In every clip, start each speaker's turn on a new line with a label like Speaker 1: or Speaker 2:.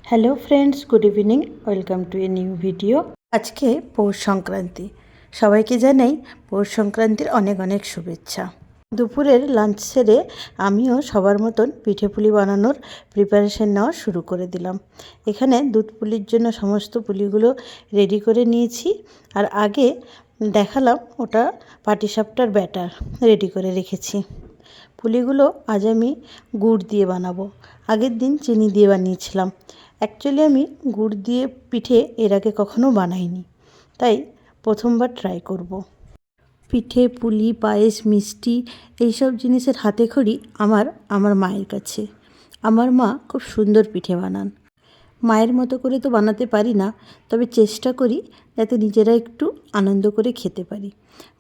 Speaker 1: Hello friends, good evening. Welcome to a new video. আজকে পৌষ সংক্রান্তি। সবাইকে জানাই পৌষ সংক্রান্তির অনেক অনেক শুভেচ্ছা। দুপুরের লাঞ্চ সেরে আমিও সবার মতন পিঠে পুলি বানানোর প্রিপারেশন নেওয়া শুরু করে দিলাম। এখানে দুধ পুলির জন্য সমস্ত পুলিগুলো রেডি করে নিয়েছি। আর আগে দেখালাম ওটা পাটিসাপটার ব্যাটার রেডি করে রেখেছি। পুলিগুলো আজ আমি গুড় দিয়ে বানাবো। আগের দিন চিনি দিয়ে বানিয়েছিলাম। অ্যাকচুয়ালি আমি গুড় দিয়ে পিঠে এর আগে কখনো বানাইনি, তাই প্রথমবার ট্রাই করব। পিঠে পুলি পায়েস মিষ্টি এইসব জিনিসের হাতেখড়ি আমার মায়ের কাছে। আমার মা খুব সুন্দর পিঠে বানান। মায়ের মতো করে তো বানাতে পারি না, তবে চেষ্টা করি যাতে নিজেরা একটু আনন্দ করে খেতে পারি।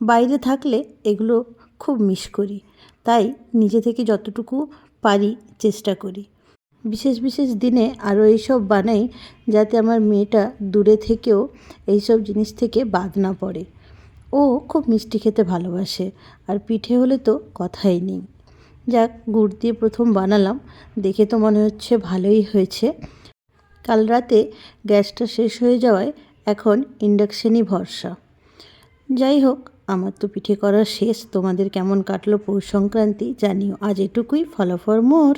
Speaker 1: বাইরে থাকলে এগুলো খুব মিস করি, তাই নিজে থেকে যতটুকু পারি চেষ্টা করি। বিশেষ বিশেষ দিনে আরও এইসব বানাই যাতে আমার মেয়েটা দূরে থেকেও এইসব জিনিস থেকে বাদ না পড়ে। ও খুব মিষ্টি খেতে ভালোবাসে, আর পিঠে হলে তো কথাই নেই। যাক, গুড় দিয়ে প্রথম বানালাম, দেখে তো মনে হচ্ছে ভালোই হয়েছে। কাল রাতে গ্যাসটা শেষ হয়ে যাওয়ায় এখন ইন্ডাকশানই ভরসা। যাই হোক, আমার তো পিঠে করা শেষ। তোমাদের কেমন কাটলো পৌষ সংক্রান্তি জানিও। আজ এটুকুই। Follow for more.